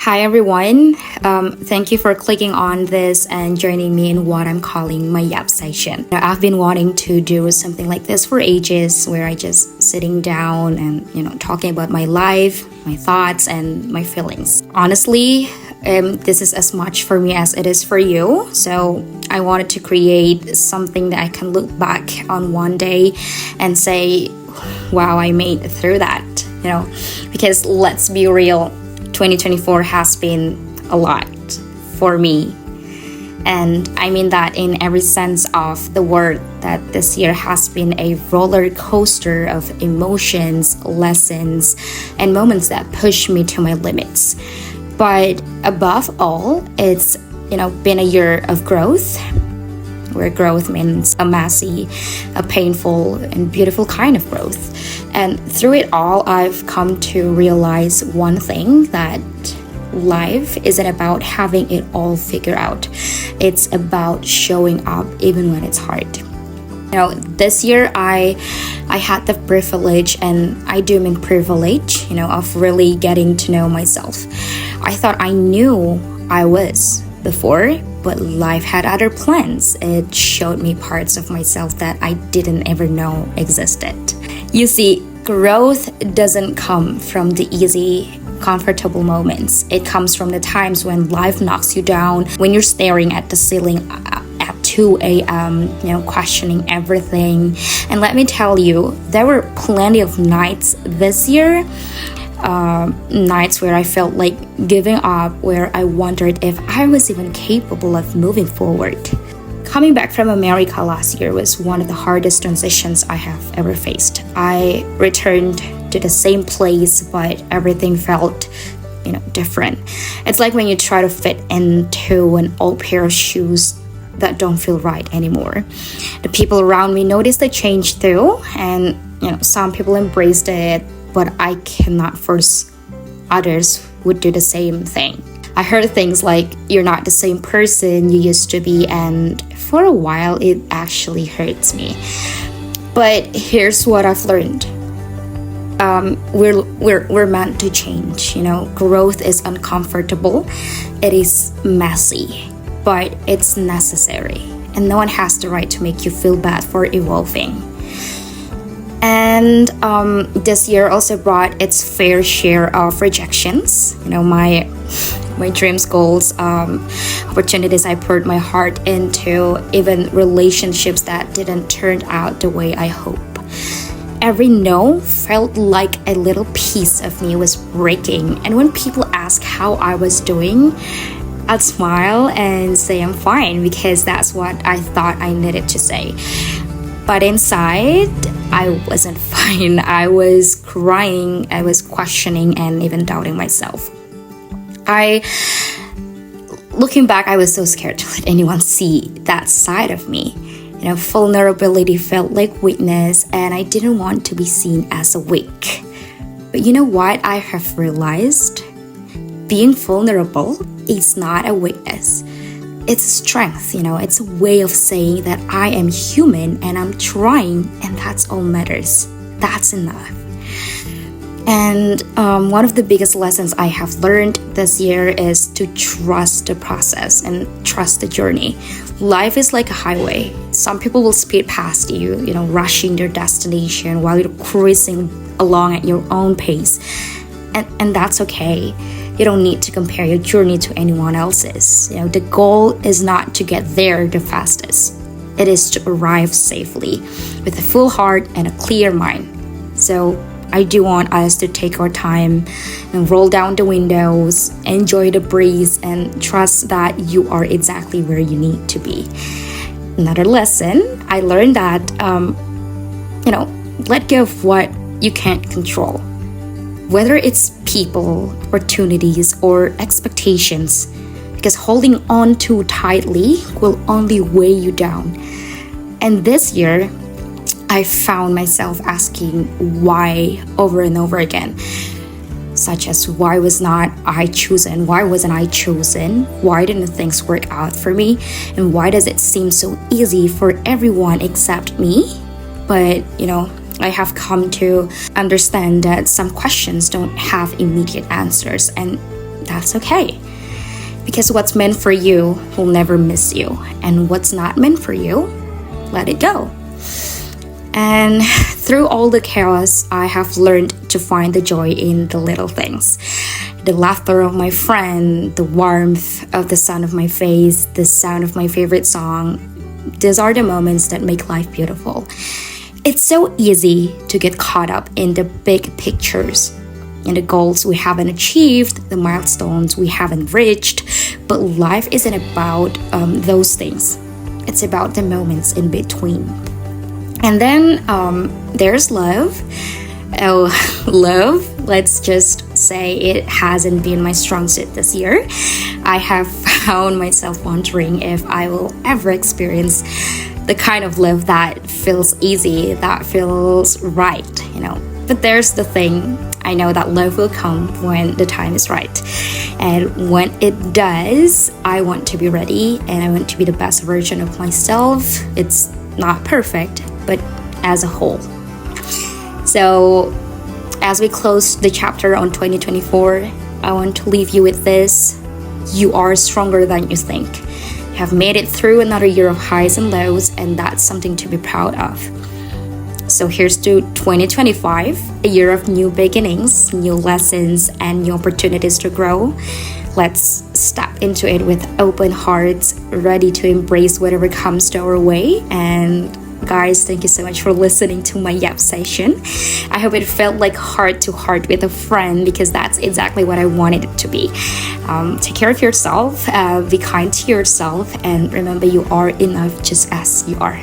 Hi everyone. Thank you for clicking on this and joining me in what I'm calling my Yap session. Now, I've been wanting to do something like this for ages, where I just sitting down and talking about my life, my thoughts, and my feelings. Honestly, this is as much for me as it is for you. So I wanted to create something that I can look back on one day and say, "Wow, I made it through that." Because let's be real. 2024 has been a lot for me, and I mean that in every sense of the word, that this year has been a roller coaster of emotions, lessons, and moments that push me to my limits. But above all, it's been a year of growth, where growth means a messy, a painful, and beautiful kind of growth. And through it all, I've come to realize one thing, that life isn't about having it all figured out. It's about showing up even when it's hard. This year I had the privilege, and I do mean privilege, of really getting to know myself. I thought I knew I was before, but life had other plans. It showed me parts of myself that I didn't ever know existed. You see, growth doesn't come from the easy, comfortable moments. It comes from the times when life knocks you down, when you're staring at the ceiling at 2 a.m., questioning everything. And let me tell you, there were plenty of nights this year, nights where I felt like giving up, where I wondered if I was even capable of moving forward. Coming back from America last year was one of the hardest transitions I have ever faced. I returned to the same place, but everything felt, different. It's like when you try to fit into an old pair of shoes that don't feel right anymore. The people around me noticed the change too, and some people embraced it, but I cannot force others would do the same thing. I heard things like, "You're not the same person you used to be," and for a while it actually hurts me. But here's what I've learned. We're meant to change. Growth is uncomfortable, it is messy, but it's necessary, and no one has the right to make you feel bad for evolving. And this year also brought its fair share of rejections. My dreams, goals, opportunities I poured my heart into, even relationships that didn't turn out the way I hope. Every no felt like a little piece of me was breaking. And when people ask how I was doing, I'd smile and say I'm fine, because that's what I thought I needed to say. But inside, I wasn't fine. I was crying, I was questioning, and even doubting myself. Looking back, I was so scared to let anyone see that side of me. Vulnerability felt like weakness, and I didn't want to be seen as a weak. But you know what I have realized? Being vulnerable is not a weakness. It's a strength, it's a way of saying that I am human and I'm trying, and that's all matters. That's enough. And one of the biggest lessons I have learned this year is to trust the process and trust the journey. Life is like a highway. Some people will speed past you, rushing their destination while you're cruising along at your own pace. And that's okay. You don't need to compare your journey to anyone else's. The goal is not to get there the fastest. It is to arrive safely with a full heart and a clear mind. So I do want us to take our time and roll down the windows, enjoy the breeze, and trust that you are exactly where you need to be. Another lesson, I learned that, let go of what you can't control. Whether it's people, opportunities, or expectations, because holding on too tightly will only weigh you down. And this year, I found myself asking why over and over again, such as why was not I chosen? Why wasn't I chosen? Why didn't things work out for me? And why does it seem so easy for everyone except me? But, I have come to understand that some questions don't have immediate answers, and that's okay. Because what's meant for you will never miss you. And what's not meant for you, let it go. And through all the chaos, I have learned to find the joy in the little things. The laughter of my friend, the warmth of the sun of my face, the sound of my favorite song. These are the moments that make life beautiful. It's so easy to get caught up in the big pictures, in the goals we haven't achieved, the milestones we haven't reached. But life isn't about those things. It's about the moments in between. And then there's love. Oh, love. Let's just say it hasn't been my strong suit this year. I have found myself wondering if I will ever experience the kind of love that feels easy, that feels right, But there's the thing. I know that love will come when the time is right. And when it does, I want to be ready and I want to be the best version of myself. It's not perfect, but as a whole. So as we close the chapter on 2024, I want to leave you with this. You are stronger than you think. You have made it through another year of highs and lows, and that's something to be proud of. So here's to 2025, a year of new beginnings, new lessons, and new opportunities to grow. Let's step into it with open hearts, ready to embrace whatever comes to our way. And guys, thank you so much for listening to my Yap session. I hope it felt like heart to heart with a friend, because that's exactly what I wanted it to be. Take care of yourself, be kind to yourself, and remember you are enough just as you are.